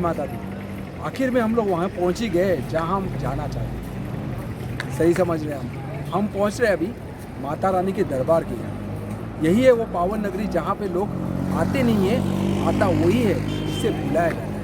माता दी। आखिर में हम लोग वहाँ पहुँच ही गए जहाँ हम जाना चाहते। सही समझ रहे हैं हम पहुँच रहे अभी माता रानी के दरबार के यहाँ। यही है वो पावन नगरी जहाँ पे लोग आते नहीं है, आता वही है जिससे बुलाया जाता है।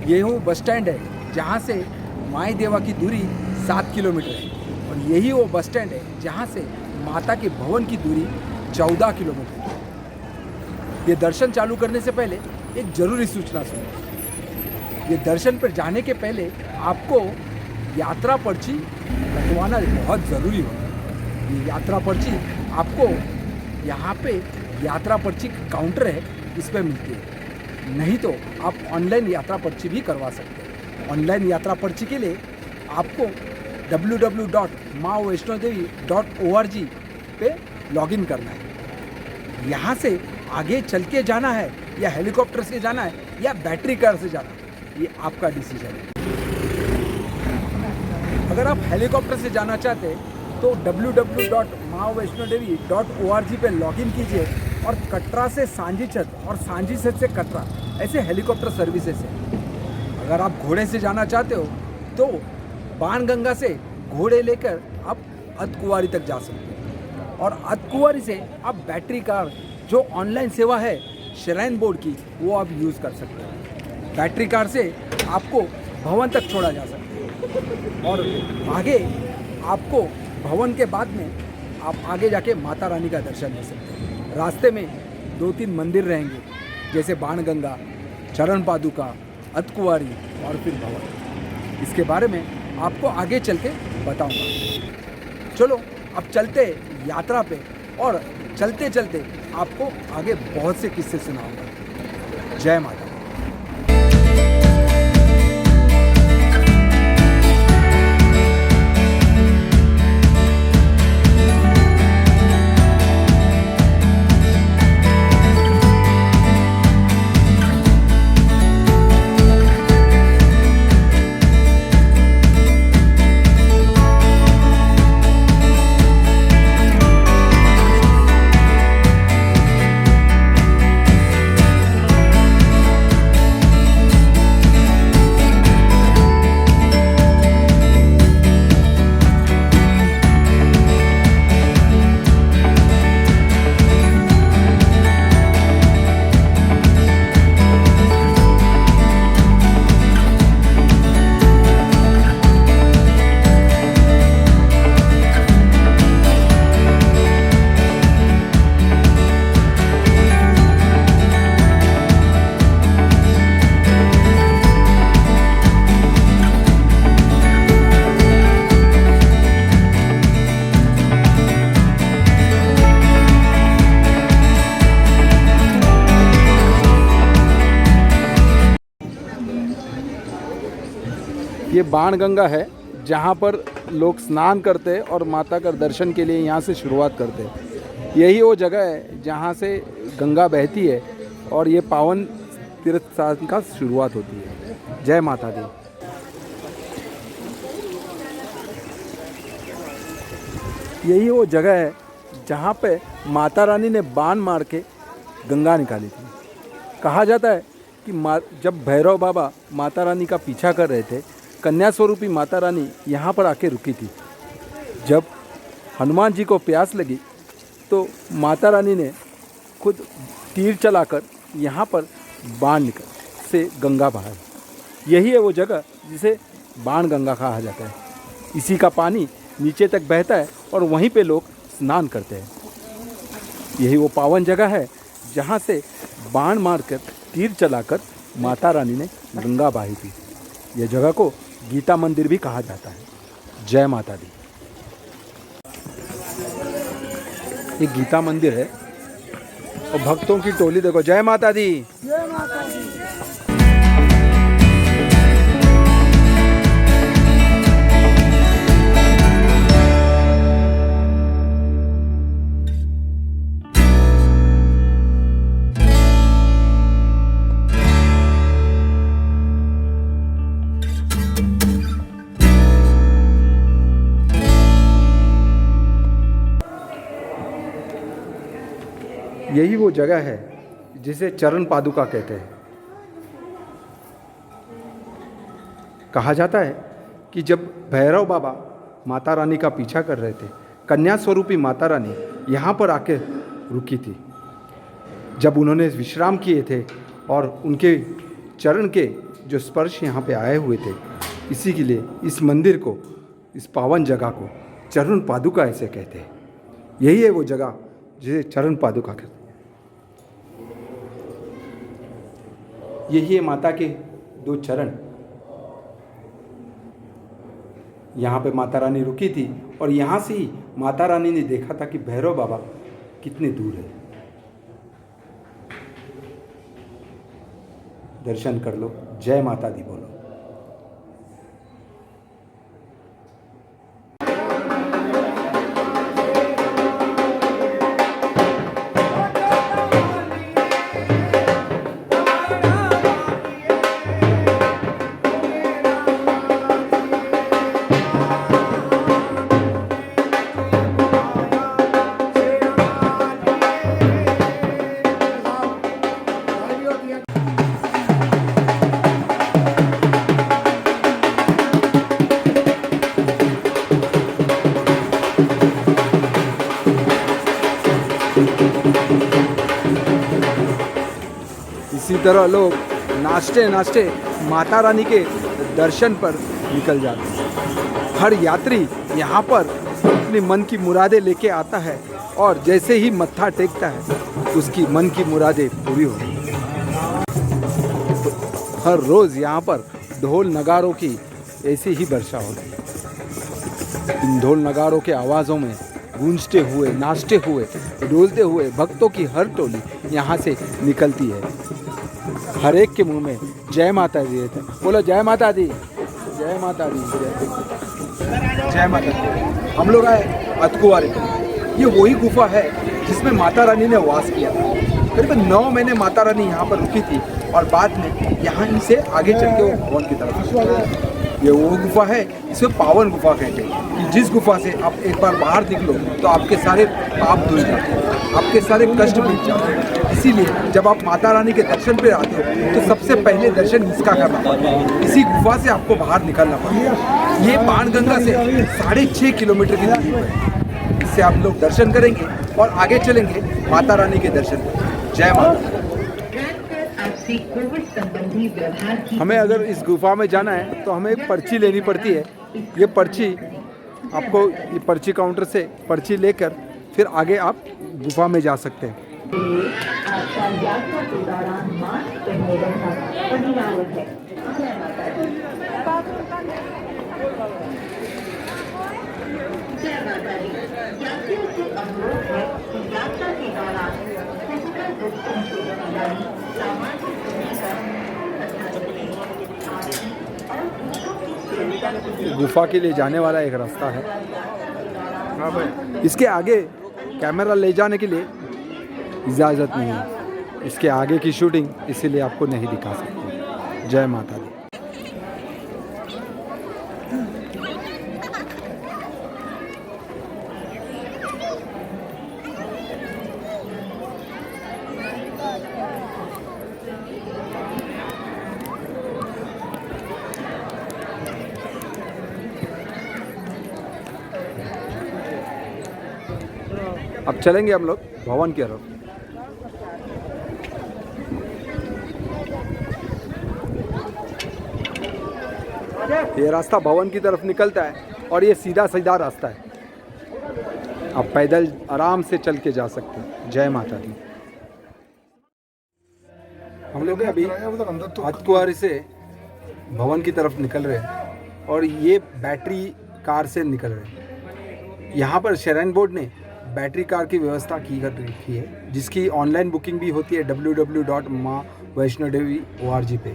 ये वो बस स्टैंड है जहाँ से माई देवा की दूरी 7 किलोमीटर है, और यही वो बस स्टैंड है जहाँ से माता के भवन की दूरी 14 किलोमीटर है। ये दर्शन चालू करने से पहले एक जरूरी सूचना सुनिए। ये दर्शन पर जाने के पहले आपको यात्रा पर्ची कटवाना बहुत ज़रूरी होगा। ये यात्रा पर्ची आपको यहाँ पे यात्रा पर्ची काउंटर है, इस पर मिलती है। नहीं तो आप ऑनलाइन यात्रा पर्ची भी करवा सकते हैं। ऑनलाइन यात्रा पर्ची के लिए आपको www.maavaishnodevi.org पे लॉगिन करना है। यहाँ से आगे चल के जाना है या हेलीकॉप्टर से जाना है या बैटरी कार से जाना है, ये आपका डिसीजन है। अगर आप हेलीकॉप्टर से जाना चाहते हैं तो www.maavaishnodevi.org पे लॉगिन कीजिए और कटरा से सांजीछत और सांजीछत से कटरा, ऐसे हेलीकॉप्टर सर्विसेज है। अगर आप घोड़े से जाना चाहते हो तो बाणगंगा से घोड़े लेकर आप अर्धकुंवारी तक जा सकते हो, और अर्धकुंवारी से आप बैटरी कार जो ऑनलाइन सेवा है श्राइन बोर्ड की, वो आप यूज़ कर सकते हो। बैटरी कार से आपको भवन तक छोड़ा जा सकता है, और आगे आपको भवन के बाद में आप आगे जाके माता रानी का दर्शन ले सकते हैं। रास्ते में 2-3 मंदिर रहेंगे, जैसे बाणगंगा, चरण पादुका, अर्धकुंवारी और फिर भवन। इसके बारे में आपको आगे चल के बताऊँगा। चलो अब चलते यात्रा पे, और चलते चलते आपको आगे बहुत से किस्से सुनाऊंगा। जय माता। ये बाणगंगा है जहाँ पर लोग स्नान करते हैं और माता का दर्शन के लिए यहाँ से शुरुआत करते हैं। यही वो जगह है जहाँ से गंगा बहती है और ये पावन तीर्थ स्थान का शुरुआत होती है। जय माता दी। यही वो जगह है जहाँ पे माता रानी ने बाण मार के गंगा निकाली थी। कहा जाता है कि जब भैरव बाबा माता रानी का पीछा कर रहे थे, कन्या स्वरूपी माता रानी यहाँ पर आके रुकी थी। जब हनुमान जी को प्यास लगी तो माता रानी ने खुद तीर चलाकर यहाँ पर बाण निकल से गंगा बहाई। यही है वो जगह जिसे बाण गंगा कहा जाता है। इसी का पानी नीचे तक बहता है और वहीं पे लोग स्नान करते हैं। यही वो पावन जगह है जहाँ से बाण मारकर तीर चलाकर माता रानी ने गंगा बहाई थी। यह जगह को गीता मंदिर भी कहा जाता है। जय माता दी। ये गीता मंदिर है और भक्तों की टोली देखो। जय माता दी। जय माता दी। यही वो जगह है जिसे चरण पादुका कहते हैं। कहा जाता है कि जब भैरव बाबा माता रानी का पीछा कर रहे थे, कन्या स्वरूपी माता रानी यहाँ पर आके रुकी थी। जब उन्होंने विश्राम किए थे और उनके चरण के जो स्पर्श यहाँ पे आए हुए थे, इसी के लिए इस मंदिर को, इस पावन जगह को चरण पादुका ऐसे कहते हैं। यही है वो जगह जिसे चरण पादुका कहते हैं। यही है माता के 2 चरण। यहाँ पे माता रानी रुकी थी और यहाँ से ही माता रानी ने देखा था कि भैरव बाबा कितने दूर है। दर्शन कर लो, जय माता दी बोलो। इसी तरह लोग नाचते नाचते माता रानी के दर्शन पर निकल जाते हैं। हर यात्री यहाँ पर अपने मन की मुरादें लेके आता है और जैसे ही मत्था टेकता है उसकी मन की मुरादें पूरी होती हैं। हर रोज़ यहाँ पर ढोल नगारों की ऐसी ही वर्षा होती है। इन ढोल नगारों के आवाज़ों में गूंजते हुए, नाचते हुए, डोलते हुए भक्तों की हर टोली यहाँ से निकलती है। हर एक के मुंह में जय माता दी रहता है। बोलो जय माता दी, जय माता दी, जय माता दी। हम लोग आए अतकुआरे। ये वही गुफा है जिसमें माता रानी ने वास किया था। करीबन 9 महीने माता रानी यहाँ पर रुकी थी और बाद में यहाँ से आगे चल के वो भवन की तरफ। ये वो गुफा है, इसे पावन गुफा कहते हैं कि जिस गुफा से आप एक बार बाहर निकलो तो आपके सारे पाप धुल जाते हैं, आपके सारे कष्ट मिट जाते हैं। इसीलिए जब आप माता रानी के दर्शन पे आते हो तो सबसे पहले दर्शन इसका करना पड़ता है। इसी गुफा से आपको बाहर निकलना पड़ता है। ये बाणगंगा से 6.5 किलोमीटर की दूरी पर है। इससे आप लोग दर्शन करेंगे और आगे चलेंगे माता रानी के दर्शन पर। जय माता। हमें अगर इस गुफा में जाना है तो हमें पर्ची लेनी पड़ती है। ये पर्ची आपको, ये पर्ची काउंटर से पर्ची लेकर फिर आगे आप गुफा में जा सकते हैं। गुफा के लिए जाने वाला एक रास्ता है। इसके आगे कैमरा ले जाने के लिए इजाज़त नहीं है। इसके आगे की शूटिंग इसीलिए आपको नहीं दिखा सकते। जय माता दी। अब चलेंगे हम लोग भवन की तरफ। ये रास्ता भवन की तरफ निकलता है और ये सीधा सीधा रास्ता है। आप पैदल आराम से चल के जा सकते हैं। जय माता दी। हम लोग अभी अतकुआरी से भवन की तरफ निकल रहे हैं और ये बैटरी कार से निकल रहे हैं। यहाँ पर श्राइन बोर्ड ने बैटरी कार की व्यवस्था की कर रखी है, जिसकी ऑनलाइन बुकिंग भी होती है www.maavaishnodevi.org पे।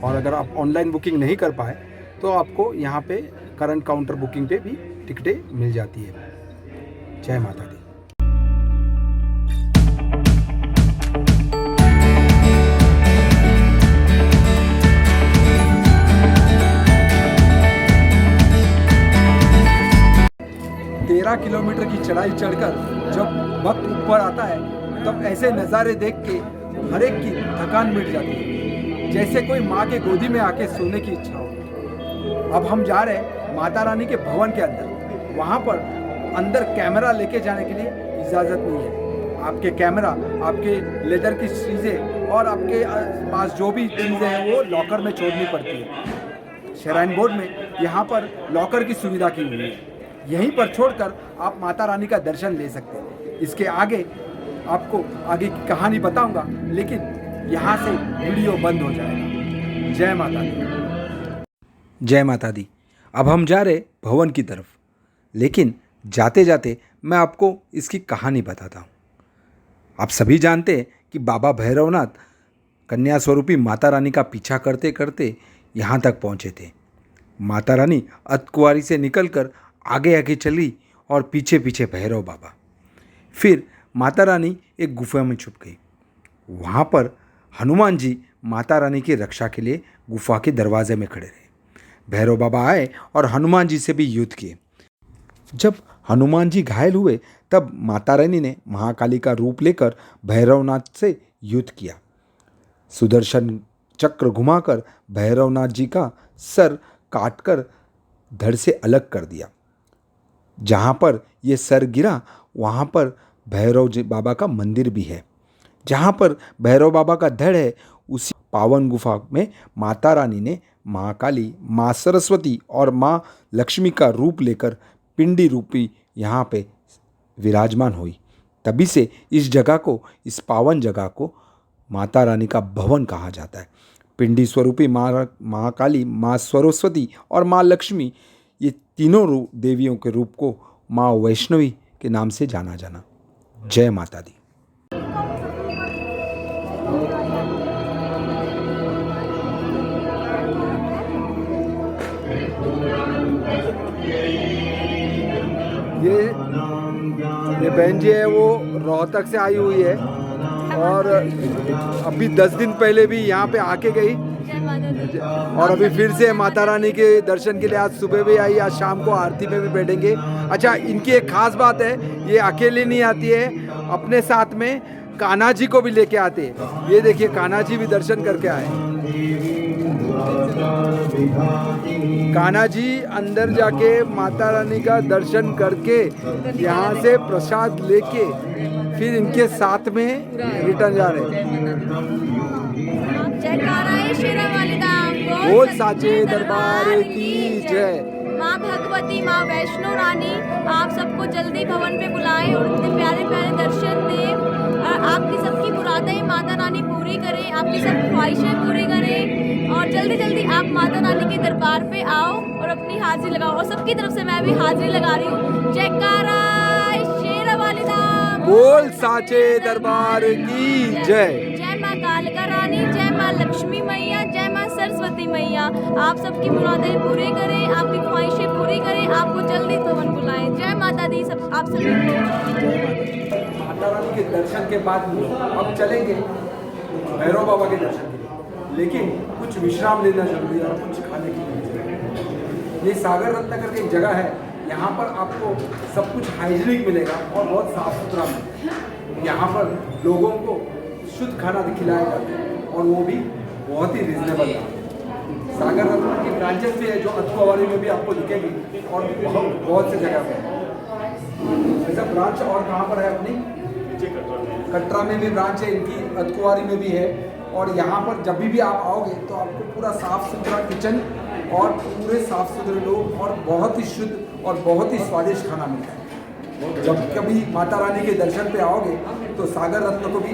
और अगर आप ऑनलाइन बुकिंग नहीं कर पाए तो आपको यहाँ पे करंट काउंटर बुकिंग पे भी टिकटें मिल जाती है। जय माता दी। किलोमीटर की चढ़ाई चढ़कर जब वक्त ऊपर आता है तब ऐसे नज़ारे देख के हर एक की थकान मिट जाती है, जैसे कोई माँ के गोदी में आके सोने की इच्छा हो। अब हम जा रहे हैं माता रानी के भवन के अंदर। वहाँ पर अंदर कैमरा लेके जाने के लिए इजाज़त नहीं है। आपके कैमरा, आपके लेदर की चीज़ें और आपके पास जो भी चीज़ें हैं वो लॉकर में छोड़नी पड़ती है। श्राइन बोर्ड में यहाँ पर लॉकर की सुविधा की हुई है। यहीं पर छोड़कर आप माता रानी का दर्शन ले सकते हैं। इसके आगे आपको आगे की कहानी बताऊंगा, लेकिन यहाँ से वीडियो बंद हो जाएगा। जय माता दी। जय माता दी। अब हम जा रहे भवन की तरफ, लेकिन जाते जाते मैं आपको इसकी कहानी बताता हूँ। आप सभी जानते हैं कि बाबा भैरवनाथ कन्या स्वरूपी माता रानी का पीछा करते करते यहाँ तक पहुँचे थे। माता रानी अतकुआरी से निकलकर आगे आगे चली और पीछे पीछे भैरव बाबा। फिर माता रानी एक गुफा में छुप गई। वहाँ पर हनुमान जी माता रानी की रक्षा के लिए गुफा के दरवाजे में खड़े रहे। भैरव बाबा आए और हनुमान जी से भी युद्ध किए। जब हनुमान जी घायल हुए तब माता रानी ने महाकाली का रूप लेकर भैरवनाथ से युद्ध किया। सुदर्शन चक्र घुमाकर भैरवनाथ जी का सर काटकर धड़ से अलग कर दिया। जहाँ पर ये सर गिरा वहाँ पर भैरव जी बाबा का मंदिर भी है। जहाँ पर भैरव बाबा का धड़ है उसी पावन गुफा में माता रानी ने महाकाली, माँ सरस्वती और माँ लक्ष्मी का रूप लेकर पिंडी रूपी यहाँ पे विराजमान हुई। तभी से इस जगह को, इस पावन जगह को माता रानी का भवन कहा जाता है। पिंडी स्वरूपी माँ महाकाली, माँ सरस्वती और माँ लक्ष्मी, ये तीनों देवियों के रूप को माँ वैष्णवी के नाम से जाना। जय माता दी। ये बहन जी है वो रोहतक से आई हुई है और अभी 10 दिन पहले भी यहाँ पे आके गई और अभी फिर से माता रानी के दर्शन के लिए आज सुबह भी आई, आज शाम को आरती में भी बैठेंगे। अच्छा, इनकी एक खास बात है, ये अकेले नहीं आती है, अपने साथ में कान्हा जी को भी लेके आते हैं। ये देखिए कान्हा जी भी दर्शन करके आए। कान्हा जी अंदर जाके माता रानी का दर्शन करके यहाँ से प्रसाद लेके फिर इनके साथ में रिटर्न जा रहे हैं। बोल साचे दरबार की जय। माँ भगवती, माँ वैष्णो रानी आप सबको जल्दी भवन पे बुलाएं और इतने प्यारे प्यारे दर्शन दें और आपकी सबकी मुरादें माता रानी पूरी करें, आपकी सब ख्वाहिशें पूरी करें और जल्दी जल्दी आप माता रानी के दरबार पे आओ और अपनी हाजिरी लगाओ। और सबकी तरफ से मैं भी हाजिरी लगा रही हूँ। जयकारा शेरा वाली धाम, बोल साचे दरबार की जय। जय माँ कालिका रानी, जय माँ लक्ष्मी मैया, जय माँ सरस्वती मैया। आप सबकी मुरादें पूरी करें, आपकी ख्वाहिशें पूरी करें, आपको जल्दी भवन बुलाएं। जय माता दी। सब आप सभी को माता रानी के दर्शन के बाद अब चलेंगे भैरव बाबा के दर्शन के लिए, लेकिन कुछ विश्राम लेना जरूरी है और कुछ खाने की जरूरी। ये सागर रत्न करके एक जगह है, यहाँ पर आपको सब कुछ हाइजीनिक मिलेगा और बहुत साफ सुथरा मिलेगा। यहाँ पर लोगों को शुद्ध खाना खिलाया जाता है और वो भी बहुत ही रिजनेबल है। सागर रत्न की ब्रांचेस भी है जो अतकुआरी में भी आपको दिखेगी और बहुत से जगह पे है। ऐसा ब्रांच और कहाँ पर है अपनी? कटरा में भी ब्रांच है इनकी, अतकुआरी में भी है। और यहाँ पर जब भी आप आओगे तो आपको पूरा साफ़ सुथरा किचन और पूरे साफ़ सुथरे लोग और बहुत ही शुद्ध और बहुत ही स्वादिष्ट खाना मिलता है। जब कभी माता रानी के दर्शन पे आओगे तो सागर रत्न को भी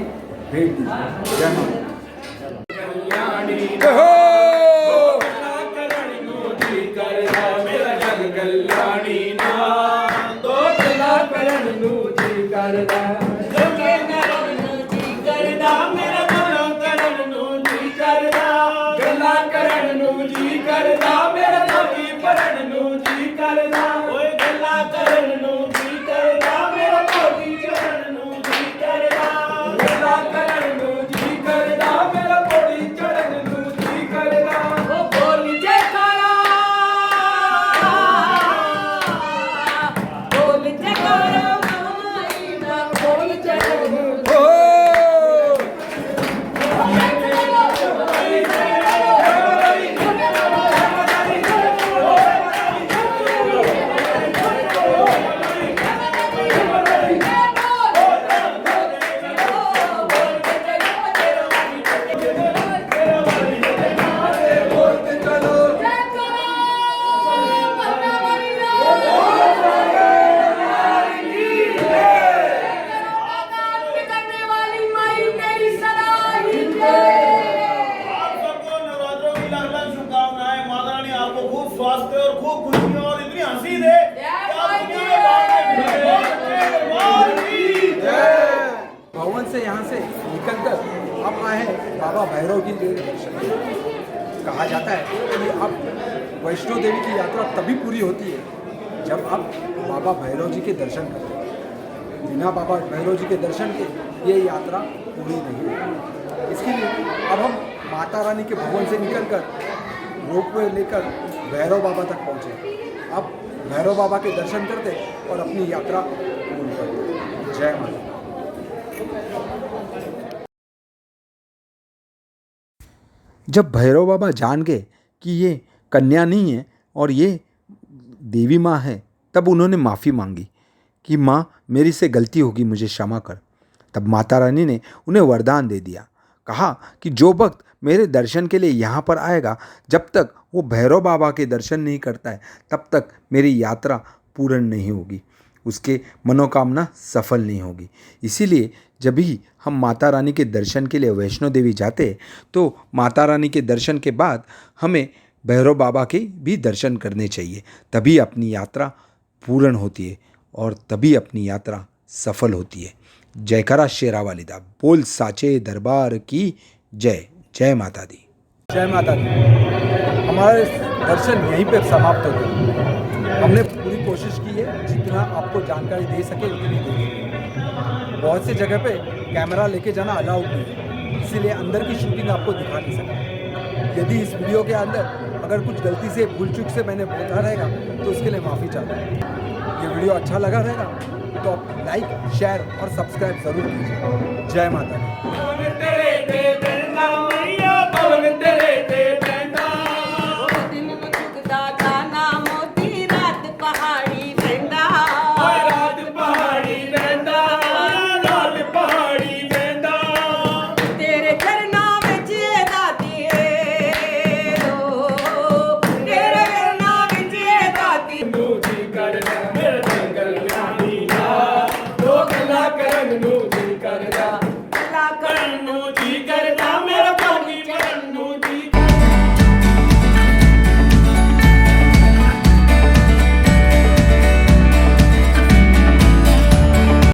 भेंट दीजिए। जय माता। स्वास्थ्य और खूब खुशियां और इतनी हंसी दे कि आप दुनिया में बांटने फिरे। बहुत अच्छे दरबार की जय। भवन से यहाँ से निकलकर अब आए हैं बाबा भैरव की दर्शन के। कहा जाता है कि अब वैष्णो देवी की यात्रा तभी पूरी होती है जब आप बाबा भैरव जी के दर्शन करते हैं। बिना बाबा भैरव जी के दर्शन के ये यात्रा पूरी नहीं है। इसके लिए अब हम माता रानी के भवन से निकलकर रोपवे लेकर भैरव बाबा तक पहुँचे। अब भैरव बाबा के दर्शन करते और अपनी यात्रा पूरी करते। जय माता। जब भैरव बाबा जान गए कि ये कन्या नहीं है और ये देवी माँ है, तब उन्होंने माफ़ी मांगी कि माँ मेरी से गलती होगी, मुझे क्षमा कर। तब माता रानी ने उन्हें वरदान दे दिया। कहा कि जो भक्त मेरे दर्शन के लिए यहाँ पर आएगा, जब तक वो भैरव बाबा के दर्शन नहीं करता है तब तक मेरी यात्रा पूर्ण नहीं होगी, उसके मनोकामना सफल नहीं होगी। इसीलिए जब भी हम माता रानी के दर्शन के लिए वैष्णो देवी जाते हैं तो माता रानी के दर्शन के बाद हमें भैरव बाबा के भी दर्शन करने चाहिए। तभी अपनी यात्रा पूर्ण होती है और तभी अपनी यात्रा सफल होती है। जयकारा शेरावाली दा, बोल साचे दरबार की जय। जय माता दी। जय माता दी। हमारे दर्शन यहीं पे समाप्त हो गए। हमने पूरी कोशिश की है, जितना आपको जानकारी दे सके उतनी दे। बहुत सी जगह पे कैमरा लेके जाना अलाउड नहीं है, इसीलिए अंदर की शूटिंग आपको दिखा नहीं सका। यदि इस वीडियो के अंदर अगर कुछ गलती से भूल चूक से मैंने बोला रहेगा तो उसके लिए माफ़ी चाहता हूँ। ये वीडियो अच्छा लगा रहेगा तो आप लाइक, शेयर और सब्सक्राइब ज़रूर कीजिए। जय माता दी।